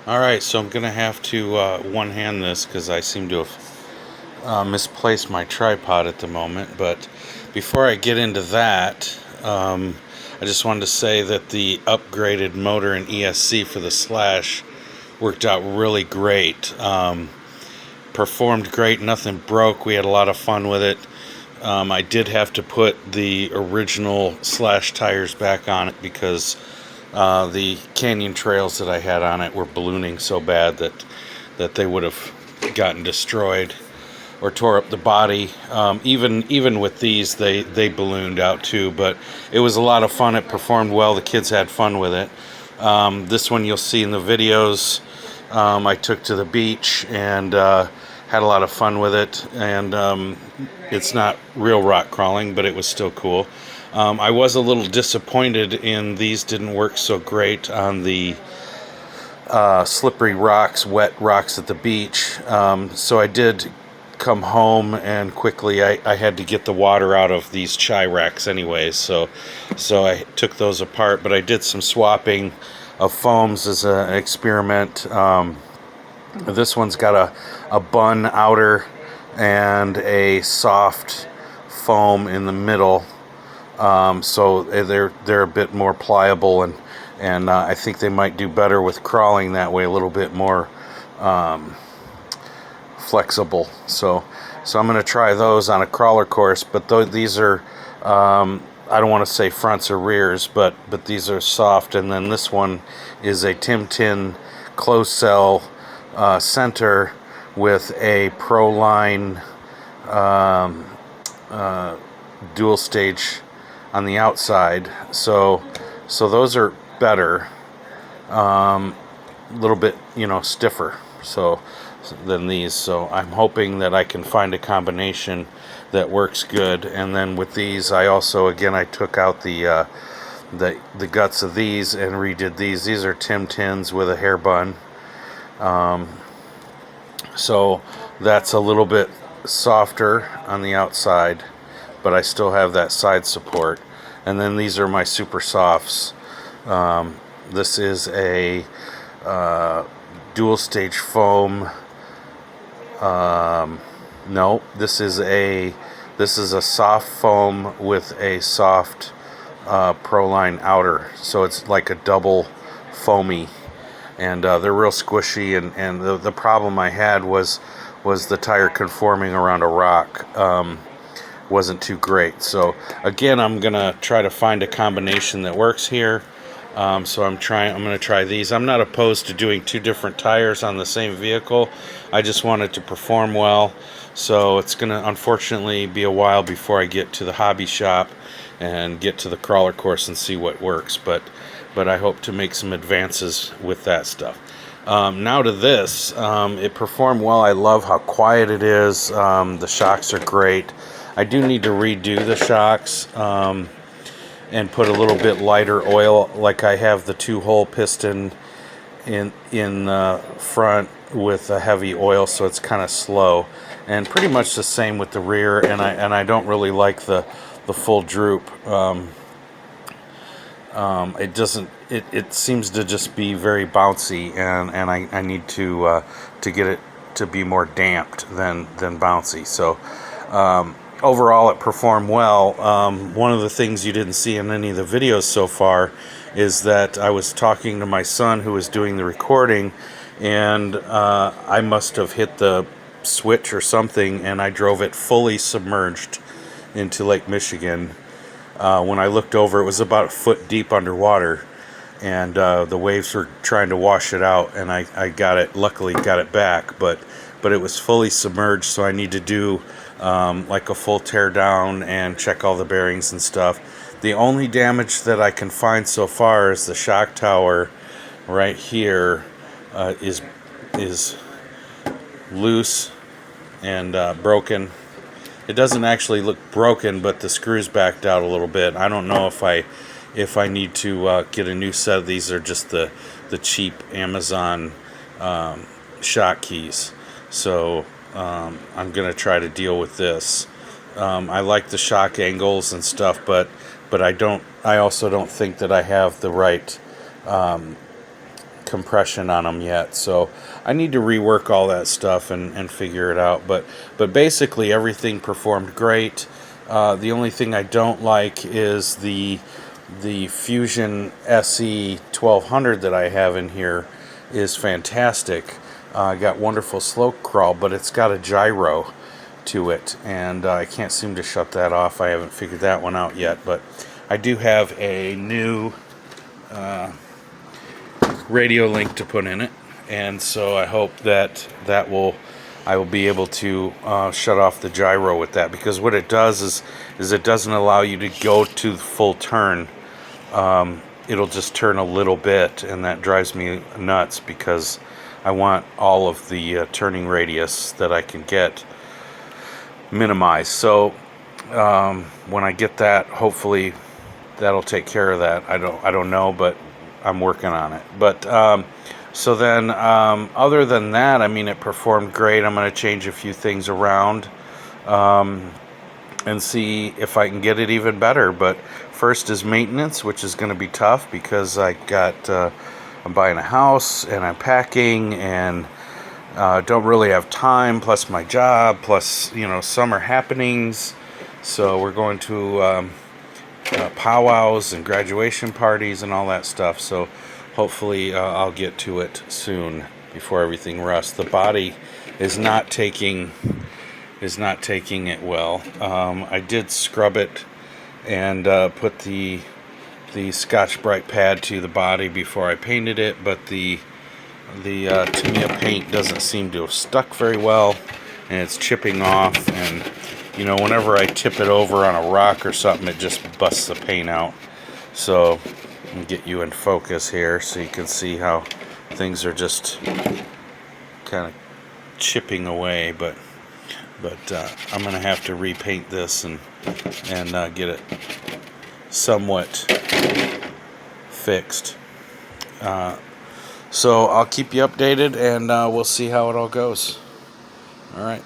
Alright, so I'm going to have to one-hand this because I seem to have misplaced my tripod at the moment. But before I get into that, I just wanted to say that the upgraded motor and ESC for the Slash worked out really great. Performed great, nothing broke. We had a lot of fun with it. I did have to put the original Slash tires back on it because the canyon trails that I had on it were ballooning so bad that they would have gotten destroyed or tore up the body. Even with these, they ballooned out too. But it was a lot of fun. It performed well. The kids had fun with it. This one you'll see in the videos. I took to the beach and had a lot of fun with it. And it's not real rock crawling, but it was still cool. I was a little disappointed in these didn't work so great on the slippery rocks, wet rocks at the beach. So I did come home and quickly I had to get the water out of these chai racks anyways. So I took those apart, but I did some swapping of foams as an experiment. This one's got a bun outer and a soft foam in the middle. So they're a bit more pliable, and I think they might do better with crawling that way, a little bit more flexible. So I'm going to try those on a crawler course. But these are I don't want to say fronts or rears, but these are soft. And then this one is a Tim Tin closed cell center with a Proline dual stage on the outside, so those are better, a little bit stiffer than these. So I'm hoping that I can find a combination that works good. And then with these, I also I took out the guts of these and redid these. These are Tim Tins with a hair bun, so that's a little bit softer on the outside, but I still have that side support. And then these are my super softs. This is a dual stage foam. No, this is a soft foam with a soft Proline outer, so it's like a double foamy, and they're real squishy. And the problem I had was the tire conforming around a rock. Wasn't too great. So again, I'm gonna try to find a combination that works here. So I'm gonna try these. I'm not opposed to doing two different tires on the same vehicle. I just want it to perform well. So it's gonna unfortunately be a while before I get to the hobby shop and get to the crawler course and see what works. But I hope to make some advances with that stuff. Now to this, it performed well. I love how quiet it is. The shocks are great. I do need to redo the shocks and put a little bit lighter oil. Like I have the 2-hole piston in the front with a heavy oil, so it's kind of slow. And pretty much the same with the rear. And I don't really like the full droop. It doesn't. It seems to just be very bouncy, and I need to get it to be more damped than bouncy. So. Overall, it performed well. One of the things you didn't see in any of the videos so far is that I was talking to my son who was doing the recording, and I must have hit the switch or something, and I drove it fully submerged into Lake Michigan. When I looked over, it was about a foot deep underwater, and the waves were trying to wash it out, and I luckily got it back, but it was fully submerged, so I need to do like a full tear down and check all the bearings and stuff. The only damage that I can find so far is the shock tower right here is loose and broken. It doesn't actually look broken, but the screws backed out a little bit. I don't know if I need to get a new set of these or just the cheap Amazon shock keys. So I'm going to try to deal with this. I like the shock angles and stuff, but I also don't think that I have the right compression on them yet, so I need to rework all that stuff and figure it out. But basically everything performed great. The only thing I don't like is the Fusion SE 1200 that I have in here is fantastic. Got wonderful slope crawl, but it's got a gyro to it, and I can't seem to shut that off. I haven't figured that one out yet, but I do have a new radio link to put in it, and so I hope that I will be able to shut off the gyro with that, because what it does is it doesn't allow you to go to full turn. It'll just turn a little bit, and that drives me nuts because I want all of the turning radius that I can get minimized. So when I get that, hopefully that'll take care of that. I don't know, but I'm working on it. But so then other than that, I mean, it performed great. I'm going to change a few things around and see if I can get it even better. But first is maintenance, which is going to be tough because I'm buying a house and I'm packing and don't really have time, plus my job, plus summer happenings. So we're going to powwows and graduation parties and all that stuff. So hopefully I'll get to it soon before everything rusts. The body is not taking it well. I did scrub it and put the Scotch-Brite pad to the body before I painted it, but the Tamiya paint doesn't seem to have stuck very well, and it's chipping off, and whenever I tip it over on a rock or something, it just busts the paint out. So let me get you in focus here so you can see how things are just kind of chipping away, but I'm gonna have to repaint this and get it somewhat fixed. So I'll keep you updated, and we'll see how it all goes. All right.